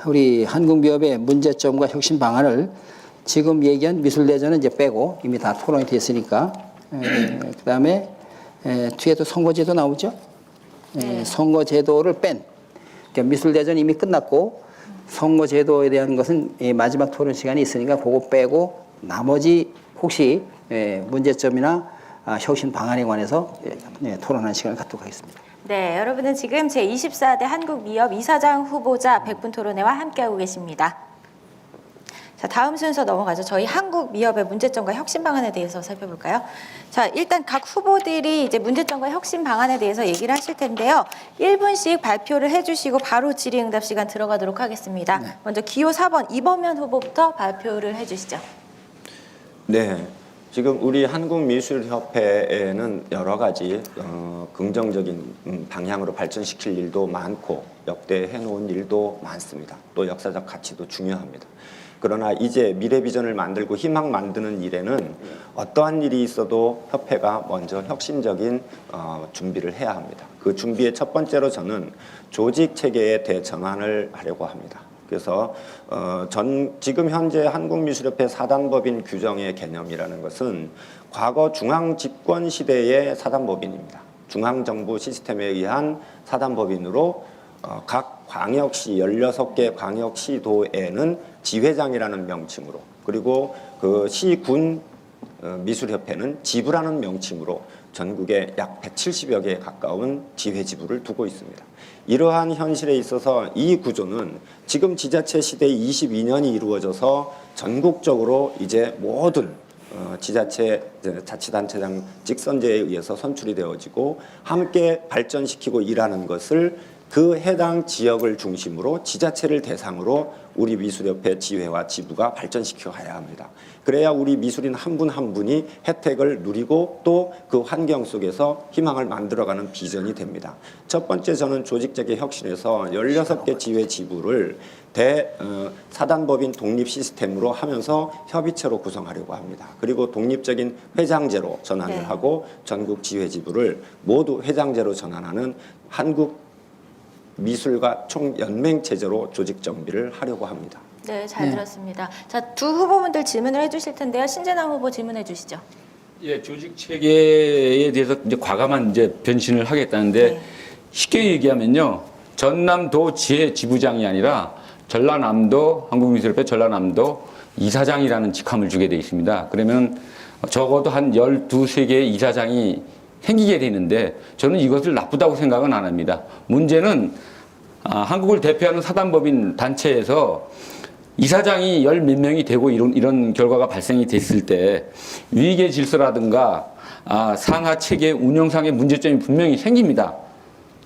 우리 한국미협의 문제점과 혁신 방안을 지금 얘기한 미술대전은 이제 빼고 이미 다 토론이 됐으니까 그다음에 뒤에도 선거제도 나오죠. 선거제도를 뺀 그러니까 미술대전 이미 끝났고 선거제도에 대한 것은 마지막 토론 시간이 있으니까 그거 빼고 나머지 혹시 문제점이나 혁신 방안에 관해서 토론하는 시간을 갖도록 하겠습니다. 네, 여러분은 지금 제24대 한국미협 이사장 후보자 100분 토론회와 함께하고 계십니다. 자, 다음 순서 넘어가죠. 저희 한국미협의 문제점과 혁신 방안에 대해서 살펴볼까요? 자, 일단 각 후보들이 이제 문제점과 혁신 방안에 대해서 얘기를 하실 텐데요. 1분씩 발표를 해주시고 바로 질의응답 시간 들어가도록 하겠습니다. 네. 먼저 기호 4번 이범현 후보부터 발표를 해주시죠. 네. 지금 우리 한국미술협회에는 여러 가지 긍정적인 방향으로 발전시킬 일도 많고 역대 해놓은 일도 많습니다. 또 역사적 가치도 중요합니다. 그러나 이제 미래 비전을 만들고 희망 만드는 일에는 어떠한 일이 있어도 협회가 먼저 혁신적인 준비를 해야 합니다. 그 준비의 첫 번째로 저는 조직 체계의 대전환을 하려고 합니다. 그래서 지금 현재 한국미술협회 사단법인 규정의 개념이라는 것은 과거 중앙집권 시대의 사단법인입니다. 중앙정부 시스템에 의한 사단법인으로 각 광역시 16개 광역시도에는 지회장이라는 명칭으로 그리고 그 시군 미술협회는 지부라는 명칭으로 전국에 약 170여 개에 가까운 지회지부를 두고 있습니다. 이러한 현실에 있어서 이 구조는 지금 지자체 시대 22년이 이루어져서 전국적으로 이제 모든 지자체 자치단체장 직선제에 의해서 선출이 되어지고 함께 발전시키고 일하는 것을 그 해당 지역을 중심으로 지자체를 대상으로 우리 미술협회 지회와 지부가 발전시켜 가야 합니다. 그래야 우리 미술인 한 분 한 분이 혜택을 누리고 또 그 환경 속에서 희망을 만들어가는 비전이 됩니다. 첫 번째 저는 조직적인 혁신에서 16개 지회 지부를 사단법인 독립 시스템으로 하면서 협의체로 구성하려고 합니다. 그리고 독립적인 회장제로 전환을 하고 전국 지회 지부를 모두 회장제로 전환하는 한국 미술가 총연맹 체제로 조직 정비를 하려고 합니다. 네, 잘 들었습니다. 자, 두 후보분들 질문을 해주실 텐데요. 신재남 후보 질문해 주시죠. 예, 조직 체계에 대해서 이제 과감한 이제 변신을 하겠다는데 쉽게 얘기하면요, 전남도 지회 지부장이 아니라 전라남도 한국미술협회 전라남도 이사장이라는 직함을 주게 돼 있습니다. 그러면 적어도 한 12~13개의 이사장이 생기게 되는데 저는 이것을 나쁘다고 생각은 안 합니다. 문제는 한국을 대표하는 사단법인 단체에서 이사장이 열 몇 명이 되고 이런 결과가 발생이 됐을 때 위계 질서라든가 상하 체계 운영상의 문제점이 분명히 생깁니다.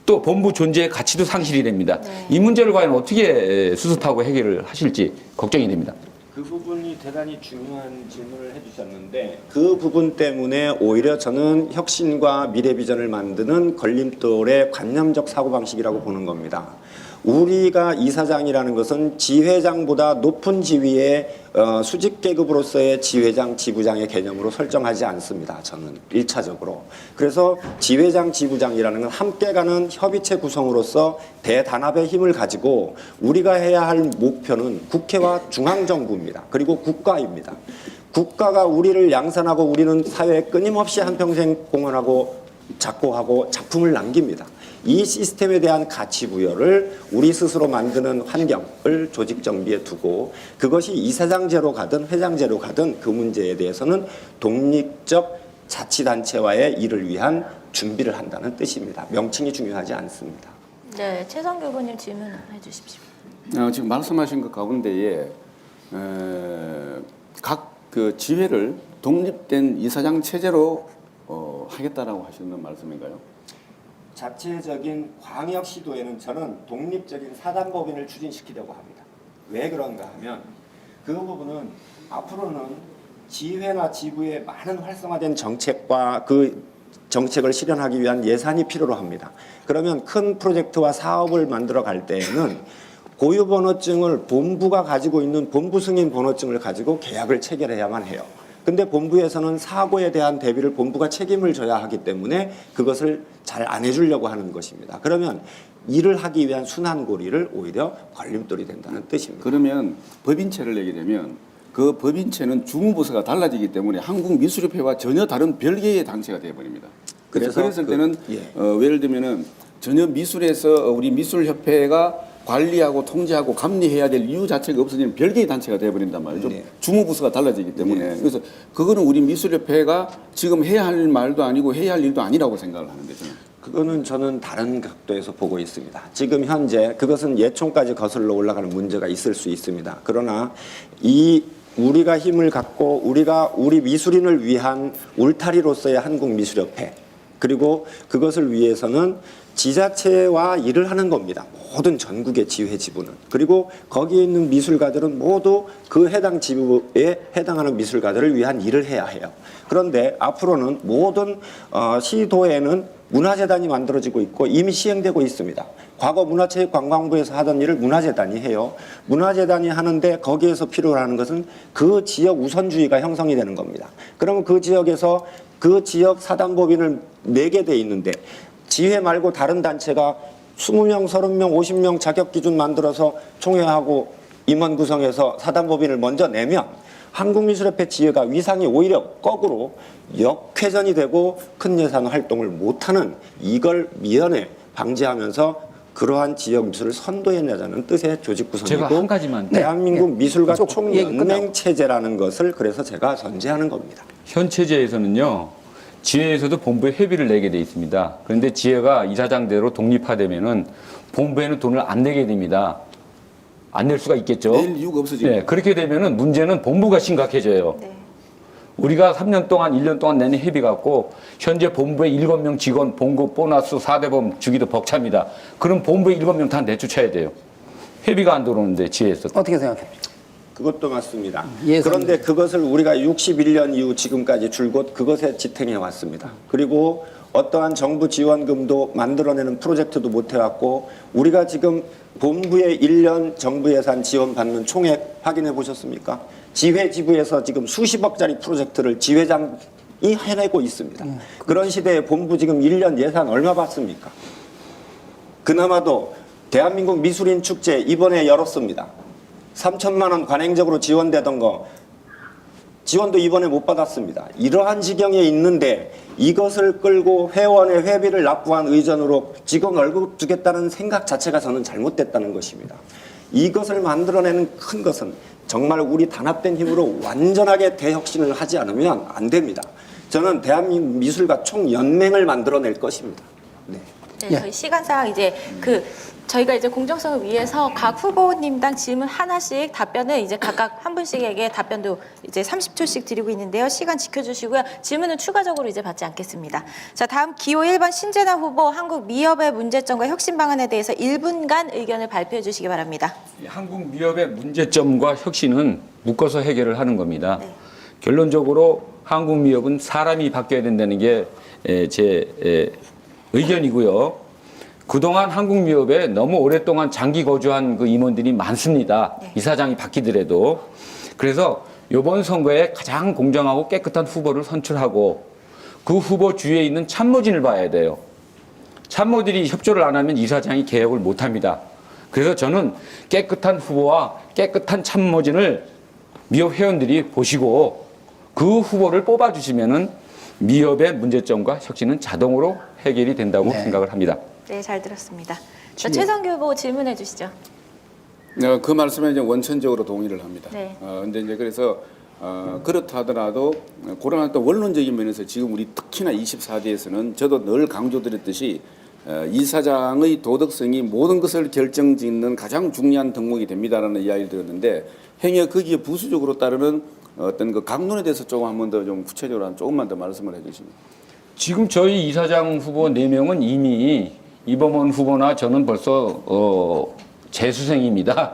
또 본부 존재의 가치도 상실이 됩니다. 이 문제를 과연 어떻게 수습하고 해결을 하실지 걱정이 됩니다. 그 부분이 대단히 중요한 질문을 해주셨는데 그 부분 때문에 오히려 저는 혁신과 미래 비전을 만드는 걸림돌의 관념적 사고방식이라고 보는 겁니다. 우리가 이사장이라는 것은 지회장보다 높은 지위의 수직 계급으로서의 지회장, 지부장의 개념으로 설정하지 않습니다. 저는 1차적으로. 그래서 지회장, 지부장이라는 건 함께 가는 협의체 구성으로서 대단합의 힘을 가지고 우리가 해야 할 목표는 국회와 중앙정부입니다. 그리고 국가입니다. 국가가 우리를 양산하고 우리는 사회에 끊임없이 한평생 공헌하고 작고하고 작품을 남깁니다. 이 시스템에 대한 가치 부여를 우리 스스로 만드는 환경을 조직 정비에 두고 그것이 이사장제로 가든 회장제로 가든 그 문제에 대해서는 독립적 자치단체와의 일을 위한 준비를 한다는 뜻입니다. 명칭이 중요하지 않습니다. 네, 최성규 의원님 질문해 주십시오. 지금 말씀하신 것 가운데에 각 그 지회를 독립된 이사장 체제로 하겠다라고 하시는 말씀인가요? 자체적인 광역시도에는 저는 독립적인 사단법인을 추진시키려고 합니다. 왜 그런가 하면 그 부분은 앞으로는 지회나 지부의 많은 활성화된 정책과 그 정책을 실현하기 위한 예산이 필요로 합니다. 그러면 큰 프로젝트와 사업을 만들어 갈 때에는 고유번호증을 본부가 가지고 있는 본부 승인 번호증을 가지고 계약을 체결해야만 해요. 근데 본부에서는 사고에 대한 대비를 본부가 책임을 져야 하기 때문에 그것을 잘 안 해주려고 하는 것입니다. 그러면 일을 하기 위한 순환고리를 오히려 걸림돌이 된다는 뜻입니다. 그러면 법인체를 내게 되면 그 법인체는 주무부서가 달라지기 때문에 한국미술협회와 전혀 다른 별개의 단체가 되어버립니다. 그래서 그랬을 때는 예. 예를 들면은 전혀 미술에서 우리 미술협회가 관리하고 통제하고 감리해야 될 이유 자체가 없어지는 별개의 단체가 되어버린단 말이죠. 네. 주무부서가 달라지기 때문에. 그래서 그거는 우리 미술협회가 지금 해야 할 말도 아니고 해야 할 일도 아니라고 생각을 하는데 저는. 그거는 저는 다른 각도에서 보고 있습니다. 지금 현재 그것은 예총까지 거슬러 올라가는 문제가 있을 수 있습니다. 그러나 우리가 힘을 갖고 우리 미술인을 위한 울타리로서의 한국미술협회, 그리고 그것을 위해서는 지자체와 일을 하는 겁니다. 모든 전국의 지회 지부는. 그리고 거기에 있는 미술가들은 모두 그 해당 지부에 해당하는 미술가들을 위한 일을 해야 해요. 그런데 앞으로는 모든 시도에는 문화재단이 만들어지고 있고 이미 시행되고 있습니다. 과거 문화체육관광부에서 하던 일을 문화재단이 해요. 문화재단이 하는데 거기에서 필요로 하는 것은 그 지역 우선주의가 형성이 되는 겁니다. 그러면 그 지역에서 그 지역 사단법인을 내게 돼 있는데 지회 말고 다른 단체가 20명, 30명, 50명 자격 기준 만들어서 총회하고 임원 구성해서 사단법인을 먼저 내면 한국미술협회 지회가 위상이 오히려 거꾸로 역회전이 되고 큰 예산 활동을 못하는 이걸 미연에 방지하면서 그러한 지역 미술을 선도해내자는 뜻의 조직 제가 구성이고 한 가지만 대한민국 미술가 좀 얘기 총연맹 끝나고. 체제라는 것을 그래서 제가 전제하는 겁니다. 현 체제에서는요, 지회에서도 본부에 회비를 내게 돼 있습니다. 그런데 지회가 이사장대로 독립화되면은 본부에는 돈을 안 내게 됩니다. 안 낼 수가 있겠죠. 낼 이유가 없어지고. 네, 그렇게 되면은 문제는 본부가 심각해져요. 네. 우리가 3년 동안, 1년 동안 내는 회비 갖고 현재 본부에 7명 직원 봉급, 보너스, 4대보험 주기도 벅찹니다. 그럼 본부에 7명 다 내쫓아야 돼요. 회비가 안 들어오는데 지회에서. 어떻게 생각합니까? 그것도 맞습니다. 예산. 그런데 그것을 우리가 61년 이후 지금까지 줄곧 그것에 지탱해 왔습니다. 그리고 어떠한 정부 지원금도 만들어내는 프로젝트도 못 해왔고 우리가 지금 본부의 1년 정부 예산 지원받는 총액 확인해 보셨습니까? 지회 지부에서 지금 수십억짜리 프로젝트를 지회장이 해내고 있습니다. 그런 시대에 본부 지금 1년 예산 얼마 받습니까? 그나마도 대한민국 미술인 축제 이번에 열었습니다. 3천만 원 관행적으로 지원되던 거 지원도 이번에 못 받았습니다. 이러한 지경에 있는데 이것을 끌고 회원의 회비를 납부한 의전으로 직원 월급 주겠다는 생각 자체가 저는 잘못됐다는 것입니다. 이것을 만들어내는 큰 것은 정말 우리 단합된 힘으로 완전하게 대혁신을 하지 않으면 안 됩니다. 저는 대한민국 미술가 총연맹을 만들어낼 것입니다. 네. 네, 예. 저희 시간상 이제 저희가 이제 공정성을 위해서 각 후보님당 질문 하나씩 답변을 이제 각각 한 분씩에게 답변도 이제 30초씩 드리고 있는데요. 시간 지켜주시고요. 질문은 추가적으로 이제 받지 않겠습니다. 자, 다음 기호 1번 신재나 후보 한국 미협의 문제점과 혁신 방안에 대해서 1분간 의견을 발표해 주시기 바랍니다. 한국 미협의 문제점과 혁신은 묶어서 해결을 하는 겁니다. 결론적으로 한국 미협은 사람이 바뀌어야 된다는 게 제 의견이고요. 그동안 한국미협에 너무 오랫동안 장기 거주한 그 임원들이 많습니다. 네. 이사장이 바뀌더라도. 그래서 이번 선거에 가장 공정하고 깨끗한 후보를 선출하고 그 후보 주위에 있는 참모진을 봐야 돼요. 참모들이 협조를 안 하면 이사장이 개혁을 못 합니다. 그래서 저는 깨끗한 후보와 깨끗한 참모진을 미협 회원들이 보시고 그 후보를 뽑아주시면은 미협의 문제점과 혁신은 자동으로 해결이 된다고 네. 생각을 합니다. 네, 잘 들었습니다. 자, 최성규 후보 질문해 주시죠. 그 말씀에 이제 원천적으로 동의를 합니다. 네. 근데 이제 그래서 그렇다 하더라도 그러나 또 원론적인 면에서 지금 우리 특히나 24대에서는 저도 늘 강조드렸듯이 이사장의 도덕성이 모든 것을 결정짓는 가장 중요한 덕목이 됩니다라는 이야기를 드렸는데 행여 거기에 부수적으로 따르는 어떤 그 강론에 대해서 조금 한 번 더 좀 구체적으로 조금만 더 말씀을 해주시면. 지금 저희 이사장 후보 4명은 이미 이범원 후보나 저는 벌써 재수생입니다.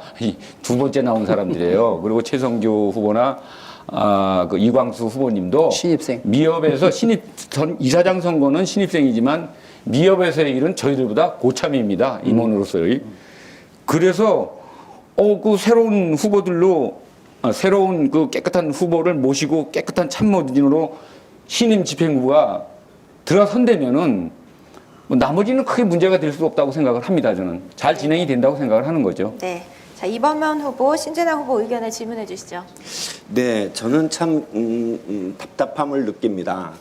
두 번째 나온 사람들이에요. 그리고 최성규 후보나 그 이광수 후보님도 신입생. 미협에서 이사장 선거는 신입생이지만 미협에서의 일은 저희들보다 고참입니다. 임원으로서의. 그래서 그 새로운 후보들로 새로운 그 깨끗한 후보를 모시고 깨끗한 참모진으로 신임 집행부가 들어선다면은 뭐 나머지는 크게 문제가 될 수 없다고 생각을 합니다. 저는 잘 진행이 된다고 생각을 하는 거죠. 네. 자, 이범현 후보, 신재남 후보 의견을 질문해 주시죠. 네, 저는 참 답답함을 느낍니다.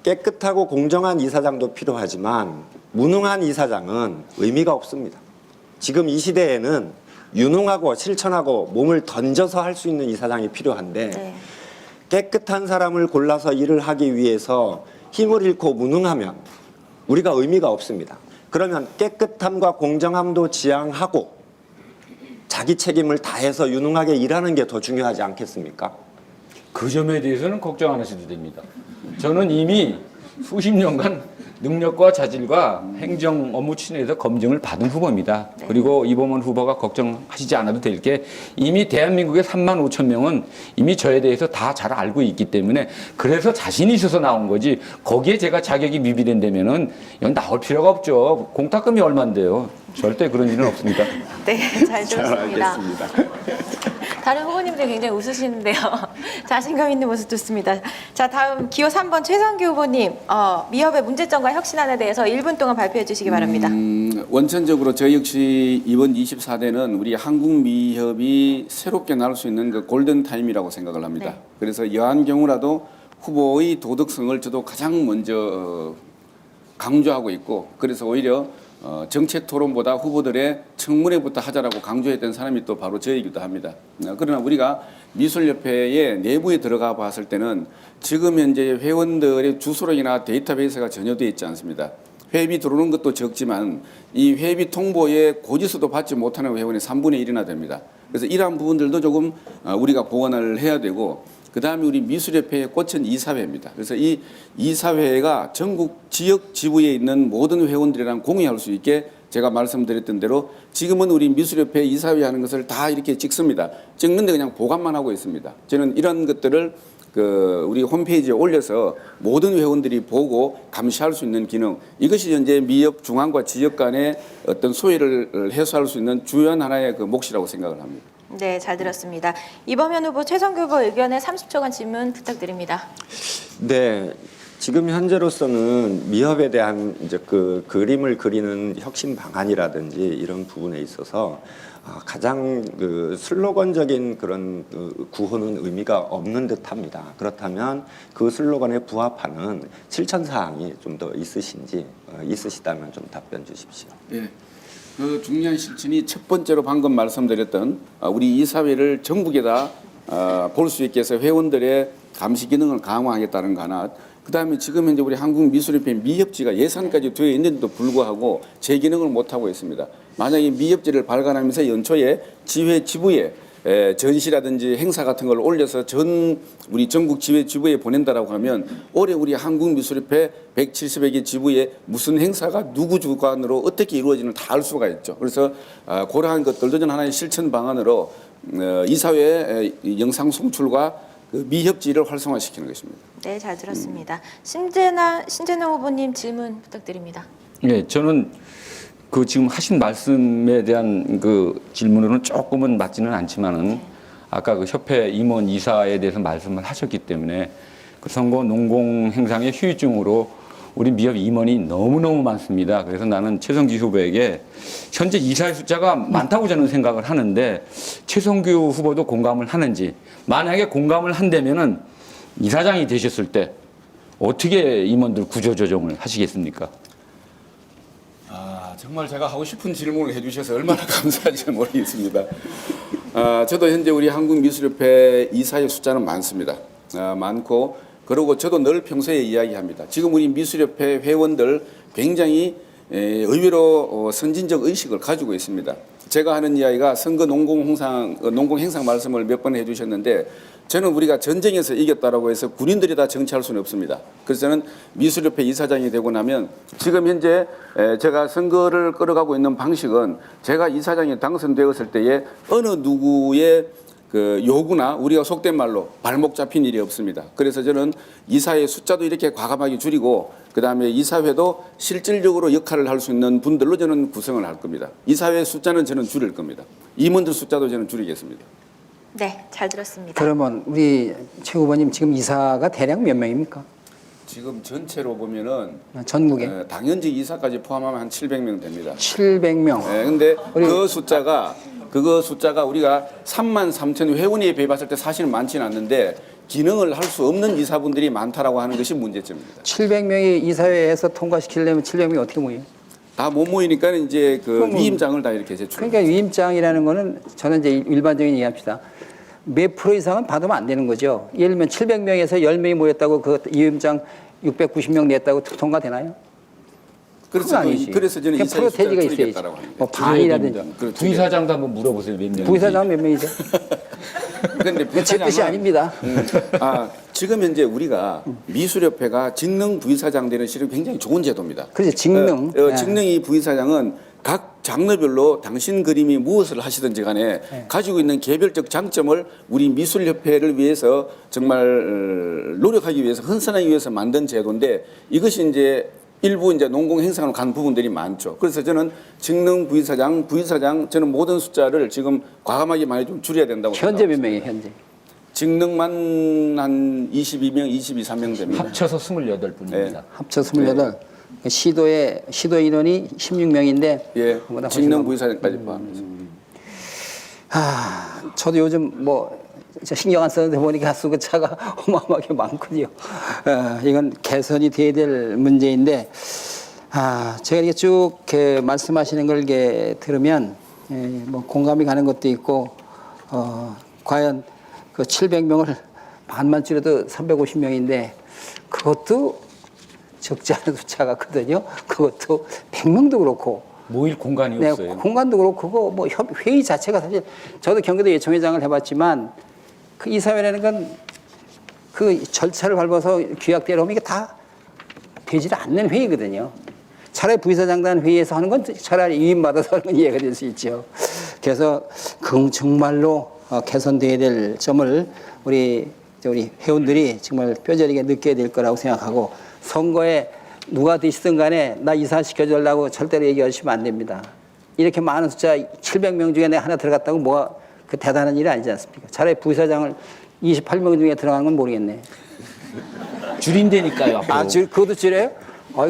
깨끗하고 공정한 이사장도 필요하지만 무능한 이사장은 의미가 없습니다. 지금 이 시대에는 유능하고 실천하고 몸을 던져서 할 수 있는 이사장이 필요한데 네. 깨끗한 사람을 골라서 일을 하기 위해서 힘을 잃고 무능하면 우리가 의미가 없습니다. 그러면 깨끗함과 공정함도 지향하고 자기 책임을 다해서 유능하게 일하는 게 더 중요하지 않겠습니까? 그 점에 대해서는 걱정 안 하셔도 됩니다. 저는 이미 수십 년간 능력과 자질과 행정 업무 추진에서 검증을 받은 후보입니다. 네. 그리고 이범원 후보가 걱정하시지 않아도 될 게 이미 대한민국의 3만 5천 명은 이미 저에 대해서 다 잘 알고 있기 때문에 그래서 자신이 있어서 나온 거지 거기에 제가 자격이 미비된다면은 이건 나올 필요가 없죠. 공탁금이 얼만데요. 절대 그런 일은 없습니다. 네, 잘 들었습니다. 알겠습니다. 다른 후보님들 굉장히 웃으시는데요. 자신감 있는 모습 좋습니다. 자, 다음 기호 3번 최성규 후보님, 미협의 문제점과 혁신안에 대해서 1분 동안 발표해 주시기 바랍니다. 원천적으로 저희 역시 이번 24대는 우리 한국미협이 새롭게 나올 수 있는 그 골든 타임이라고 생각을 합니다. 네. 그래서 여한 경우라도 후보의 도덕성을 저도 가장 먼저 강조하고 있고, 그래서 오히려 정책 토론보다 후보들의 청문회부터 하자라고 강조했던 사람이 또 바로 저이기도 합니다. 그러나 우리가 미술협회의 내부에 들어가 봤을 때는 지금 현재 회원들의 주소록이나 데이터베이스가 전혀 되어 있지 않습니다. 회비 들어오는 것도 적지만 이 회비 통보에 고지서도 받지 못하는 회원이 3분의 1이나 됩니다. 그래서 이러한 부분들도 조금 우리가 보완을 해야 되고, 그 다음에 우리 미술협회의 꽃은 이사회입니다. 그래서 이 이사회가 전국 지역 지부에 있는 모든 회원들이랑 공유할 수 있게 제가 말씀드렸던 대로 지금은 우리 미술협회 이사회 하는 것을 다 이렇게 찍습니다. 찍는데 그냥 보관만 하고 있습니다. 저는 이런 것들을 우리 홈페이지에 올려서 모든 회원들이 보고 감시할 수 있는 기능, 이것이 현재 미협 중앙과 지역 간의 어떤 소외를 해소할 수 있는 주요한 하나의 그 몫이라고 생각을 합니다. 네, 잘 들었습니다. 이범현 후보, 최성규 후보 의견에 30초간 질문 부탁드립니다. 네, 지금 현재로서는 미협에 대한 이제 그 그림을 그리는 혁신 방안이라든지 이런 부분에 있어서 가장 그 슬로건적인 그런 구호는 의미가 없는 듯합니다. 그렇다면 그 슬로건에 부합하는 실천 사항이 좀 더 있으신지 있으시다면 좀 답변 주십시오. 네. 그 중요한 실천이 첫 번째로 방금 말씀드렸던 우리 이사회를 전국에다 볼 수 있게 해서 회원들의 감시 기능을 강화하겠다는 거 하나. 그다음에 지금 현재 우리 한국미술협회 미협지가 예산까지 되어 있는데도 불구하고 제 기능을 못하고 있습니다. 만약에 미협지를 발간하면서 연초에 지회 지부에 전시라든지 행사 같은 걸 올려서 우리 전국 지회 지부에 보낸다라고 하면 올해 우리 한국미술협회 170여 개 지부에 무슨 행사가 누구 주관으로 어떻게 이루어지는 다 알 수가 있죠. 그래서 그러한 것들도 전 하나의 실천 방안으로 이사회 영상 송출과 그 미협지를 활성화시키는 것입니다. 네, 잘 들었습니다. 신재남 후보님 질문 부탁드립니다. 네, 저는 그 지금 하신 말씀에 대한 그 질문으로는 조금은 맞지는 않지만은 아까 그 협회 임원 이사에 대해서 말씀을 하셨기 때문에 그 선거 농공 행상의 후유증으로 우리 미협 임원이 너무너무 많습니다. 그래서 나는 최성규 후보에게 현재 이사의 숫자가 많다고 저는 생각을 하는데 최성규 후보도 공감을 하는지, 만약에 공감을 한다면은 이사장이 되셨을 때 어떻게 임원들 구조조정을 하시겠습니까? 정말 제가 하고 싶은 질문을 해주셔서 얼마나 감사한지 모르겠습니다. 저도 현재 우리 한국미술협회 이사의 숫자는 많습니다. 많고, 그리고 저도 늘 평소에 이야기합니다. 지금 우리 미술협회 회원들 굉장히 의외로 선진적 의식을 가지고 있습니다. 제가 하는 이야기가 선거 농공행상 말씀을 몇 번 해주셨는데, 저는 우리가 전쟁에서 이겼다라고 해서 군인들이 다 정치할 수는 없습니다. 그래서 저는 미술협회 이사장이 되고 나면 지금 현재 제가 선거를 끌어가고 있는 방식은 제가 이사장이 당선되었을 때에 어느 누구의 그 요구나 우리가 속된 말로 발목 잡힌 일이 없습니다. 그래서 저는 이사회 숫자도 이렇게 과감하게 줄이고, 그다음에 이사회도 실질적으로 역할을 할 수 있는 분들로 저는 구성을 할 겁니다. 이사회 숫자는 저는 줄일 겁니다. 임원들 숫자도 저는 줄이겠습니다. 네, 잘 들었습니다. 그러면 우리 최 후보님 지금 이사가 대략 몇 명입니까? 지금 전체로 보면은 전국에 당연직 이사까지 포함하면 한 700명 됩니다. 700명. 네, 근데 그 숫자가 우리가 3만 3천 회원에 비해 봤을 때 사실은 많지는 않는데 기능을 할 수 없는 이사분들이 많다라고 하는 것이 문제점입니다. 700명이 이사회에서 통과시키려면 700명이 어떻게 모여요? 다 못 모이니까 이제 그 그럼 위임장을 다 이렇게 제출. 그러니까 위임장이라는 거는 저는 이제 일반적인 얘기합시다. 몇 프로 이상은 받으면 안 되는 거죠. 예를 들면 700명에서 10명이 모였다고 그 위임장 690명 냈다고 통과되나요? 그래서 아니지. 그래서 저는 그냥 이사회 숫자를 프로테지가 있어야지. 줄이겠다라고 합니다. 뭐 반이라든지. 그렇죠. 부이사장도 한번 물어보세요. 몇 명? 부이사장 몇 명이죠? 근데 제 뜻이 아닙니다. 지금 현재 우리가 미술협회가 직능 부이사장 되는 실은 굉장히 좋은 제도입니다. 그렇죠. 직능. 직능이 부이사장은 각 장르별로 당신 그림이 무엇을 하시든지 간에 가지고 있는 개별적 장점을 우리 미술협회를 위해서 정말 노력하기 위해서 헌선하기 위해서 만든 제도인데 이것이 이제 일부 이제 농공 행사로 간 부분들이 많죠. 그래서 저는 직능 부이사장 저는 모든 숫자를 지금 과감하게 많이 좀 줄여야 된다고 현재 생각합니다. 몇 명이에요, 현재? 직능만 한 22명, 23명 됩니다. 합쳐서 28분입니다. 합쳐 28. 시도 인원이 16명인데 예, 직능 부이사장까지 포함해서. 저도 요즘 뭐 신경 안 쓰는데 보니까 쓰고 차가 어마어마하게 많군요. 이건 개선이 돼야 될 문제인데, 제가 이렇게 쭉 이렇게 말씀하시는 걸 이렇게 들으면, 뭐 공감이 가는 것도 있고, 과연 그 700명을 반만 줄여도 350명인데, 그것도 적지 않은 숫자 같거든요. 그것도 100명도 그렇고, 모일 공간이 네, 없어요. 공간도 그렇고 뭐 회의 자체가 사실 저도 경기도 예총회장을 해봤지만 그 이사회라는 건 그 절차를 밟아서 규약대로 하면 이게 다 되지 않는 회의거든요. 차라리 부이사장단 회의에서 하는 건 차라리 위임받아서 하는 건 이해가 될 수 있죠. 그래서 정말로 개선돼야 될 점을 우리 회원들이 정말 뼈저리게 느껴야 될 거라고 생각하고 선거에 누가 되시든 간에 나 이사시켜주려고 절대로 얘기하시면 안 됩니다. 이렇게 많은 숫자 700명 중에 내가 하나 들어갔다고 뭐가 그 대단한 일이 아니지 않습니까? 차라리 부이사장을 28명 중에 들어가는 건 모르겠네. 줄인다니까요. 앞으로. 그것도 줄여요?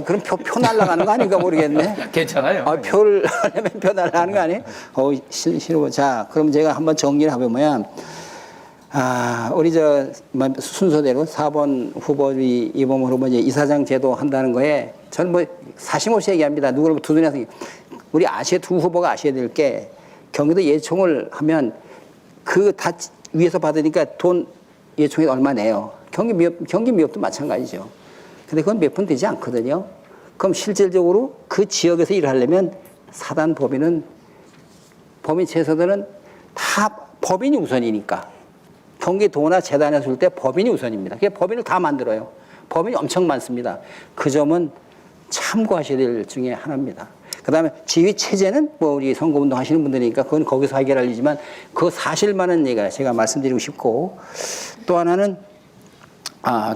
그럼 표 날라가는 거 아닌가 모르겠네. 괜찮아요. 표를 하려면 표 날라가는 거 아니에요? 싫어. 자, 그럼 제가 한번 정리를 해보면, 우리 순서대로 4번 후보, 이번 후보 이제 이사장 제도 한다는 거에 저는 뭐 사심없이 얘기합니다. 누구를 두둔해서 우리 두 후보가 아셔야 될 게 경기도 예총을 하면 그 다 위에서 받으니까 돈 예총에 얼마 내요. 경기 미업도 마찬가지죠. 근데 그건 몇 푼 되지 않거든요. 그럼 실질적으로 그 지역에서 일을 하려면 사단 법인 최소들은 다 법인이 우선이니까. 경기도나 재단에서 줄 때 법인이 우선입니다. 그게 법인을 다 만들어요. 법인이 엄청 많습니다. 그 점은 참고하셔야 될 중에 하나입니다. 그 다음에 지휘 체제는 뭐 우리 선거운동 하시는 분들이니까 그건 거기서 해결할 일이지만 그 사실만은 제가 말씀드리고 싶고 또 하나는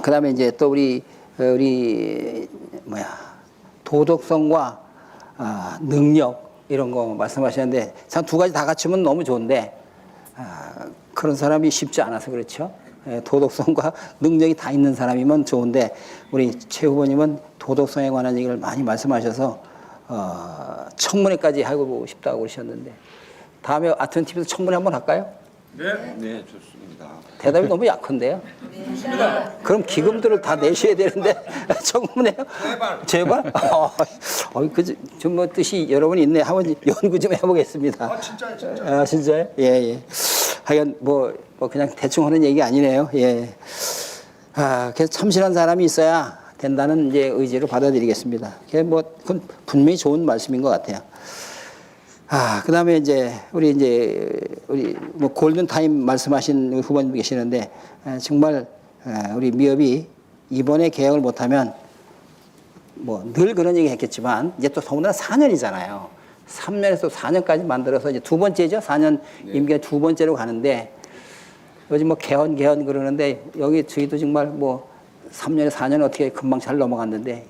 그 다음에 이제 또 우리 도덕성과 능력 이런 거 말씀하시는데 참 두 가지 다 갖추면 너무 좋은데 그런 사람이 쉽지 않아서 그렇죠. 도덕성과 능력이 다 있는 사람이면 좋은데 우리 최 후보님은 도덕성에 관한 얘기를 많이 말씀하셔서 청문회까지 하고 싶다고 그러셨는데 다음에 아트원 TV에서 청문회 한번 할까요? 네, 좋습니다. 대답이 너무 약한데요. 그럼 기금들을 다 내셔야 되는데 청문회요? 제발. 좀 뭐 뜻이 여러분 있네. 한번 연구 좀 해보겠습니다. 진짜요? 진짜요? 예. 하여간 뭐 그냥 대충 하는 얘기 아니네요. 예. 그래서 참신한 사람이 있어야 된다는 이제 의지로 받아들이겠습니다. 그건 분명히 좋은 말씀인 것 같아요. 그다음에 이제 우리 뭐 골든 타임 말씀하신 후보님 계시는데 정말 우리 미업이 이번에 개혁을 못하면 뭐 늘 그런 얘기 했겠지만 이제 또 더군다나 4년이잖아요. 3년에서 4년까지 만들어서 이제 두 번째죠. 4년 임기가 두 번째로 가는데 요즘 뭐 개헌 그러는데 여기 저희도 정말 뭐 3년에 4년 어떻게 금방 잘 넘어갔는데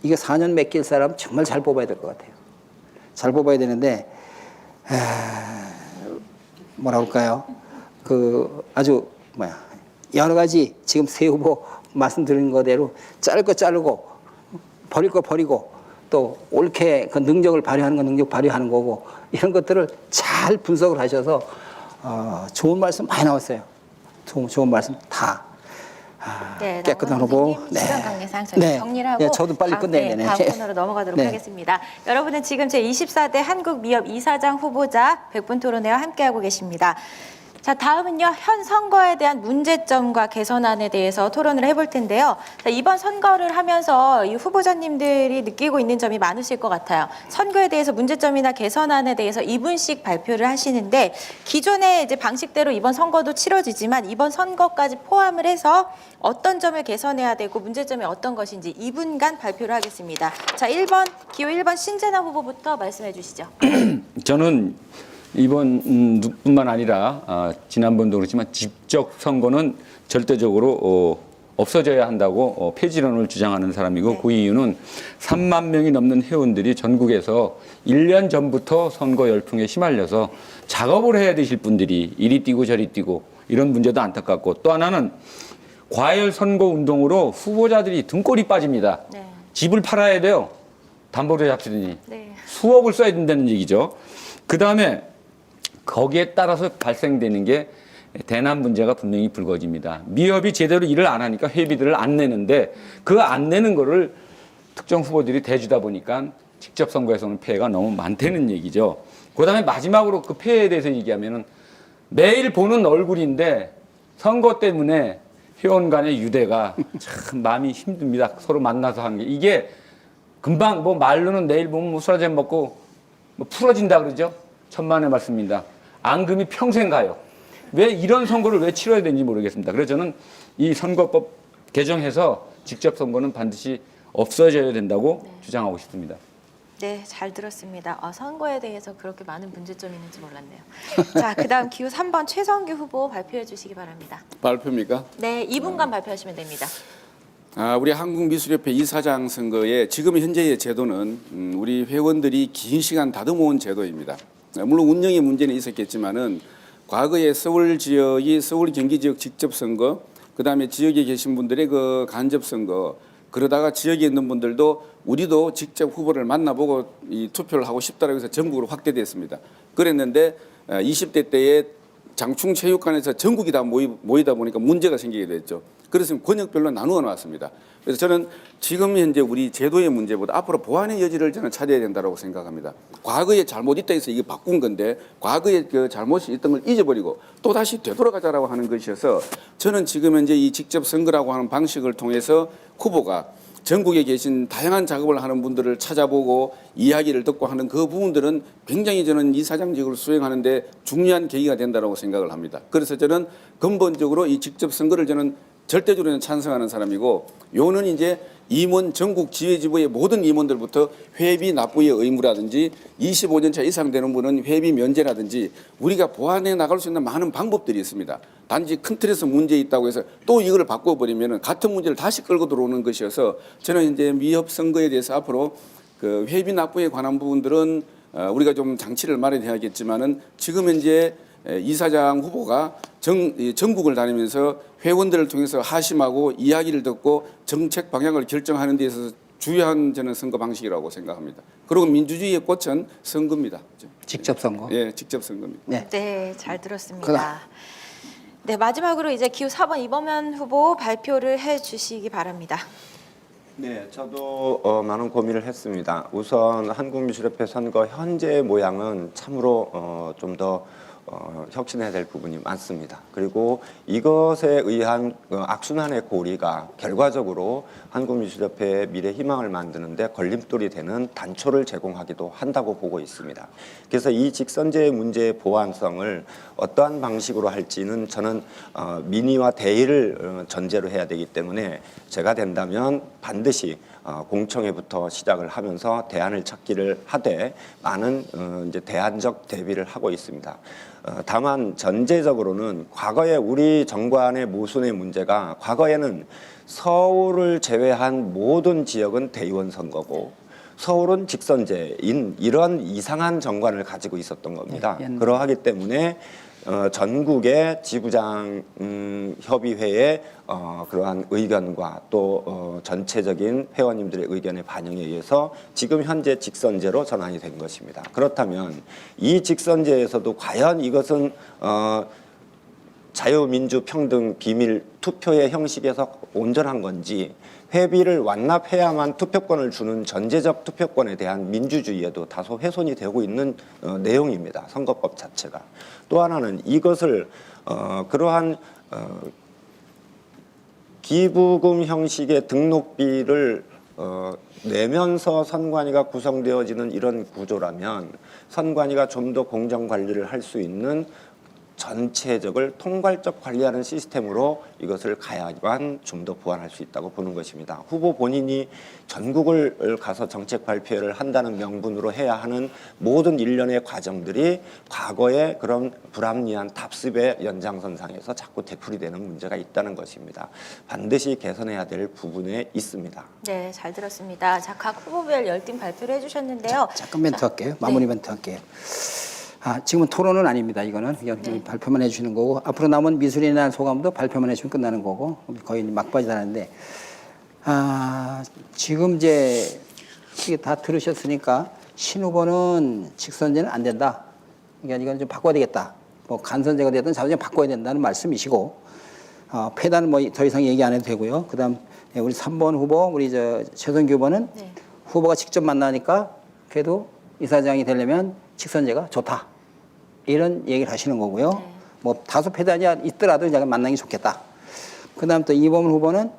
이게 4년 맡길 사람 정말 잘 뽑아야 될 것 같아요. 잘 뽑아야 되는데 뭐라 할까요? 아주 여러 가지 지금 새 후보 말씀드린 거대로 자를 거 자르고 버릴 거 버리고 또 옳게 그 능력을 발휘하는 건 능력 발휘하는 거고 이런 것들을 잘 분석을 하셔서 좋은 말씀 많이 나왔어요. 좋은 말씀 다. 네, 깨끗한 후보. 시간 관계상 저희 정리를 하고 저도 빨리 끝내야 되네. 다음 코너로 넘어가도록 네. 하겠습니다. 여러분은 지금 제24대 한국미협 이사장 후보자 100분 토론회와 함께하고 계십니다. 자, 다음은요. 현 선거에 대한 문제점과 개선안에 대해서 토론을 해볼 텐데요. 자, 이번 선거를 하면서 이 후보자님들이 느끼고 있는 점이 많으실 것 같아요. 선거에 대해서 문제점이나 개선안에 대해서 2분씩 발표를 하시는데 기존의 이제 방식대로 이번 선거도 치러지지만 이번 선거까지 포함을 해서 어떤 점을 개선해야 되고 문제점이 어떤 것인지 2분간 발표를 하겠습니다. 자, 기호 1번 신재나 후보부터 말씀해 주시죠. 저는 이번 뿐만 아니라 지난번도 그렇지만 직접 선거는 절대적으로 없어져야 한다고 폐지론을 주장하는 사람이고 네. 그 이유는 3만 명이 넘는 회원들이 전국에서 1년 전부터 선거 열풍에 휘말려서 작업을 해야 되실 분들이 이리 뛰고 저리 뛰고 이런 문제도 안타깝고 또 하나는 과열 선거 운동으로 후보자들이 등골이 빠집니다. 네. 집을 팔아야 돼요. 담보로 잡히더니 네. 수억을 써야 된다는 얘기죠. 그다음에 거기에 따라서 발생되는 게 대남 문제가 분명히 불거집니다. 미협이 제대로 일을 안 하니까 회비들을 안 내는데 그 안 내는 거를 특정 후보들이 대주다 보니까 직접 선거에서는 피해가 너무 많다는 얘기죠. 그다음에 마지막으로 그 피해에 대해서 얘기하면은 매일 보는 얼굴인데 선거 때문에 회원 간의 유대가 참 마음이 힘듭니다. 서로 만나서 하는 게 이게 금방 뭐 말로는 내일 보면 뭐 술 한잔 먹고 뭐 풀어진다 그러죠. 천만의 말씀입니다. 앙금이 평생 가요. 왜 이런 선거를 왜 치러야 되는지 모르겠습니다. 그래서 저는 이 선거법 개정해서 직접 선거는 반드시 없어져야 된다고 주장하고 싶습니다. 네, 잘 들었습니다. 선거에 대해서 그렇게 많은 문제점이 있는지 몰랐네요. 자, 그다음 기호 3번 최성규 후보 발표해 주시기 바랍니다. 발표입니까? 네, 2분간 발표하시면 됩니다. 우리 한국미술협회 이사장 선거에 지금 현재의 제도는 우리 회원들이 긴 시간 다듬어온 제도입니다. 물론 운영의 문제는 있었겠지만은 과거에 서울 지역이 서울 경기 지역 직접 선거, 그다음에 지역에 계신 분들의 그 간접 선거, 그러다가 지역에 있는 분들도 우리도 직접 후보를 만나보고 이 투표를 하고 싶다라고 해서 전국으로 확대됐습니다. 그랬는데 20대 때에 장충체육관에서 전국이 다 모이다 보니까 문제가 생기게 됐죠. 그래서 권역별로 나누어 놨습니다. 그래서 저는 지금 현재 우리 제도의 문제보다 앞으로 보완의 여지를 저는 찾아야 된다고 생각합니다. 과거에 잘못 있다 해서 이게 바꾼 건데 과거에 그 잘못이 있던 걸 잊어버리고 또 다시 되돌아가자라고 하는 것이어서 저는 지금 현재 이 직접 선거라고 하는 방식을 통해서 후보가 전국에 계신 다양한 작업을 하는 분들을 찾아보고 이야기를 듣고 하는 그 부분들은 굉장히 저는 이사장직을 수행하는데 중요한 계기가 된다고 생각을 합니다. 그래서 저는 근본적으로 이 직접 선거를 저는 절대적으로 찬성하는 사람이고 요는 이제 임원 전국 지회지부의 모든 임원들부터 회비 납부의 의무라든지 25년차 이상 되는 분은 회비 면제라든지 우리가 보완해 나갈 수 있는 많은 방법들이 있습니다. 단지 큰 틀에서 문제 있다고 해서 또 이걸 바꿔버리면 같은 문제를 다시 끌고 들어오는 것이어서 저는 이제 미협 선거에 대해서 앞으로 그 회비 납부에 관한 부분들은 우리가 좀 장치를 마련해야겠지만은 지금 현재 이사장 후보가 전국을 다니면서 회원들을 통해서 하심하고 이야기를 듣고 정책 방향을 결정하는 데 있어서 주요한 저는 선거 방식이라고 생각합니다. 그리고 민주주의의 꽃은 선거입니다. 직접 선거. 예, 직접 선거입니다. 네. 네, 잘 들었습니다. 네, 마지막으로 이제 기호 4번 이범현 후보 발표를 해 주시기 바랍니다. 네, 저도 많은 고민을 했습니다. 우선 한국미술협회 선거 현재 모양은 참으로 좀 더 혁신해야 될 부분이 많습니다. 그리고 이것에 의한 악순환의 고리가 결과적으로 한국미술협회의 미래 희망을 만드는데 걸림돌이 되는 단초를 제공하기도 한다고 보고 있습니다. 그래서 이 직선제의 문제의 보완성을 어떠한 방식으로 할지는 저는 민의와 대의를 전제로 해야 되기 때문에 제가 된다면 반드시 공청회부터 시작을 하면서 대안을 찾기를 하되 많은 이제 대안적 대비를 하고 있습니다. 다만 전제적으로는 과거에 우리 정관의 모순의 문제가 과거에는 서울을 제외한 모든 지역은 대의원 선거고 서울은 직선제인 이런 이상한 정관을 가지고 있었던 겁니다. 그러하기 때문에 전국의 지부장 협의회의 그러한 의견과 또 전체적인 회원님들의 의견의 반영에 의해서 지금 현재 직선제로 전환이 된 것입니다. 그렇다면 이 직선제에서도 과연 이것은 자유민주평등 비밀 투표의 형식에서 온전한 건지, 회비를 완납해야만 투표권을 주는 전제적 투표권에 대한 민주주의에도 다소 훼손이 되고 있는 내용입니다. 선거법 자체가. 또 하나는 이것을 그러한 기부금 형식의 등록비를 내면서 선관위가 구성되어지는 이런 구조라면 선관위가 좀 더 공정 관리를 할 수 있는 전체적을 통괄적 관리하는 시스템으로 이것을 가야만 좀 더 보완할 수 있다고 보는 것입니다. 후보 본인이 전국을 가서 정책 발표를 한다는 명분으로 해야 하는 모든 일련의 과정들이 과거의 그런 불합리한 답습의 연장선상에서 자꾸 되풀이되는 문제가 있다는 것입니다. 반드시 개선해야 될 부분에 있습니다. 네, 잘 들었습니다. 자, 각 후보별 열띤 발표를 해주셨는데요. 잠깐 멘트 할게요. 마무리 멘트 할게요. 지금은 토론은 아닙니다. 이거는 그냥 발표만 해주시는 거고, 앞으로 남은 미술의 날 소감도 발표만 해주면 끝나는 거고, 거의 막바지 다는데, 지금 이제 이게 다 들으셨으니까 신 후보는 직선제는 안 된다. 그러니까 이건 좀 바꿔야 되겠다. 뭐 간선제가 되든 자선제 바꿔야 된다는 말씀이시고, 폐단은 뭐 더 이상 얘기 안 해도 되고요. 그다음 우리 3번 후보, 우리 최선규 후보는 후보가 직접 만나니까 그래도 이사장이 되려면 직선제가 좋다. 이런 얘기를 하시는 거고요. 뭐 다소 폐단이 있더라도 이제 만나기 좋겠다. 그다음 또 이범훈 후보는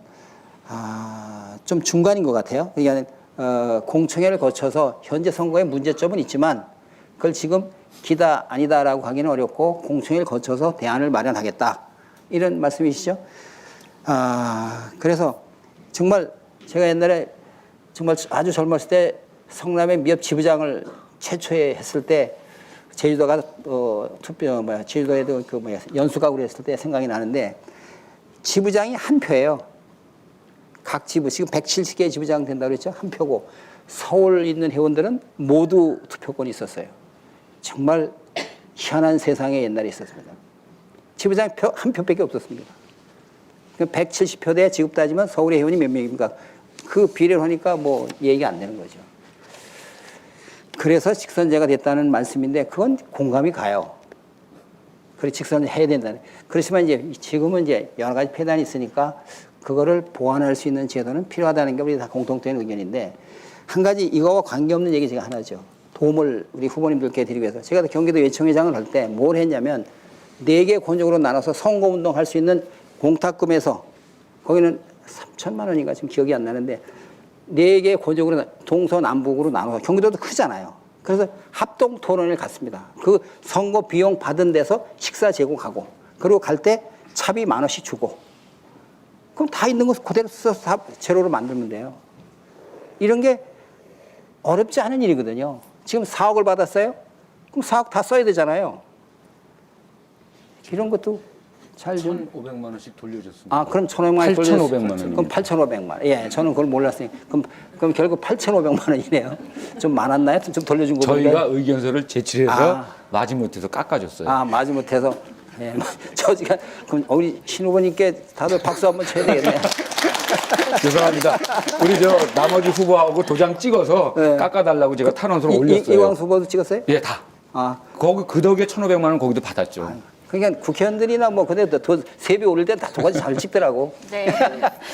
좀 중간인 것 같아요. 그러니까 공청회를 거쳐서 현재 선거에 문제점은 있지만 그걸 지금 기다 아니다라고 하기는 어렵고 공청회를 거쳐서 대안을 마련하겠다. 이런 말씀이시죠. 그래서 정말 제가 옛날에 정말 아주 젊었을 때 성남의 미협 지부장을 최초에 했을 때 제주도가 제주도에도 연수각으로 했을 때 생각이 나는데 지부장이 한 표예요. 각 지부 지금 170개 지부장 된다고 그랬죠. 한 표고 서울 있는 회원들은 모두 투표권이 있었어요. 정말 희한한 세상에 옛날에 있었습니다. 지부장 한 표밖에 없었습니다. 170표 대 지금 따지면 서울의 회원이 몇 명입니까? 그 비례를 하니까 뭐 얘기가 안 되는 거죠. 그래서 직선제가 됐다는 말씀인데 그건 공감이 가요. 그래 직선제 해야 된다는. 그렇지만 이제 지금은 이제 여러 가지 폐단이 있으니까 그거를 보완할 수 있는 제도는 필요하다는 게 우리 다 공통된 의견인데 한 가지 이거와 관계없는 얘기 제가 하나죠. 도움을 우리 후보님들께 드리기 위해서 제가 경기도 예청회장을 할 때 뭘 했냐면 4개 권역으로 나눠서 선거운동 할 수 있는 공탁금에서 거기는 3천만 원인가 지금 기억이 안 나는데 4개 권역으로 동서남북으로 나눠서 경기도도 크잖아요. 그래서 합동 토론을 갔습니다. 그 선거 비용 받은 데서 식사 제공하고 그리고 갈 때 차비 10,000원씩 주고 그럼 다 있는 거 그대로 써서 다 제로로 만들면 돼요. 이런 게 어렵지 않은 일이거든요. 지금 4억을 받았어요? 그럼 4억 다 써야 되잖아요. 이런 것도 잘 좀. 1,500만 원씩 돌려줬습니다. 그럼 1,500만 원 돌려줬어요. 8,500만 원. 그럼 8,500만 원. 예, 저는 그걸 몰랐으니. 그럼 결국 8,500만 원이네요. 좀 많았나요? 좀 돌려준 거 저희가 보니까. 의견서를 제출해서 마지못해서 깎아줬어요. 마지못해서. 예, 저지가 그럼 우리 신 후보님께 다들 박수 한번 쳐야 되겠네요. 죄송합니다. 우리 나머지 후보하고 도장 찍어서 네. 깎아달라고 제가 탄원서를 올렸어요. 이왕수 후보도 찍었어요? 예, 다. 거기 그 덕에 1,500만 원 거기도 받았죠. 그러니까 국회의원들이나 뭐 근데 더 세비 올릴 때 다 도가지 잘 찍더라고. 네.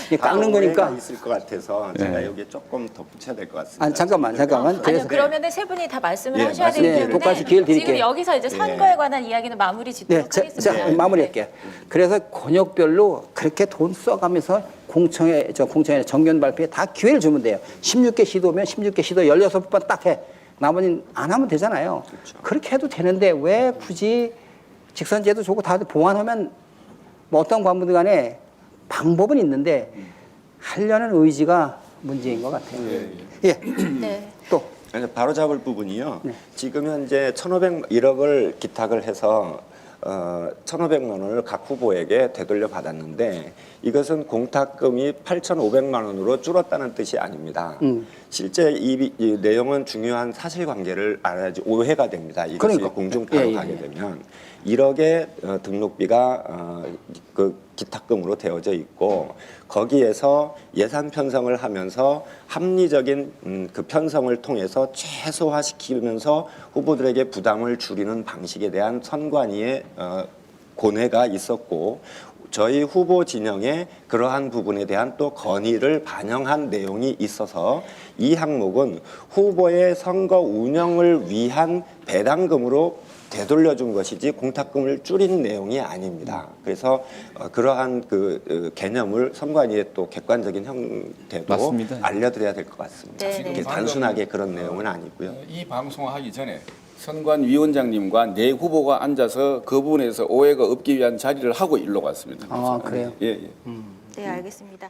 이게 깎는 거니까. 있을 것 같아서 제가 여기에 조금 덧붙여야 될 것 같습니다. 잠깐만. 아니요, 그러면은 세 분이 다 말씀을 예, 하셔야 되기 네, 때문에 똑같이 기회를 드릴게요. 지금 여기서 이제 선거에 관한 이야기는 마무리 짓도록 하겠습니다. 자, 마무리할게요. 그래서 권역별로 그렇게 돈 써가면서 공청회 정견 발표에 다 기회를 주면 돼요. 16개 시도면 16개 시도 16번 딱 해. 나머지는 안 하면 되잖아요. 그렇죠. 그렇게 해도 되는데 왜 굳이 직선제도 좋고 다들 보완하면 뭐 어떤 관부들 간에 방법은 있는데 하려는 의지가 문제인 것 같아요. 예. 네. 또. 바로 잡을 부분이요. 지금 현재 1,501억을 기탁을 해서 1,500만 원을 각 후보에게 되돌려 받았는데 이것은 공탁금이 8,500만 원으로 줄었다는 뜻이 아닙니다. 실제 이 내용은 중요한 사실관계를 알아야지 오해가 됩니다. 이것이 그러니까. 공중파로 예, 예, 가게 예. 되면 1억의 등록비가 그 기탁금으로 되어져 있고 거기에서 예산 편성을 하면서 합리적인 그 편성을 통해서 최소화시키면서 후보들에게 부담을 줄이는 방식에 대한 선관위의 고뇌가 있었고 저희 후보 진영에 그러한 부분에 대한 또 건의를 반영한 내용이 있어서 이 항목은 후보의 선거 운영을 위한 배당금으로 되돌려준 것이지 공탁금을 줄인 내용이 아닙니다. 그래서 그러한 그 개념을 선관위의 또 객관적인 형태도 맞습니다. 알려드려야 될 것 같습니다. 네, 네. 이게 단순하게 그런 내용은 아니고요. 이 방송하기 전에 선관위원장님과 내 후보가 앉아서 그 부분에서 오해가 없기 위한 자리를 하고 일로 갔습니다. 아, 그래요? 예, 예. 네, 알겠습니다.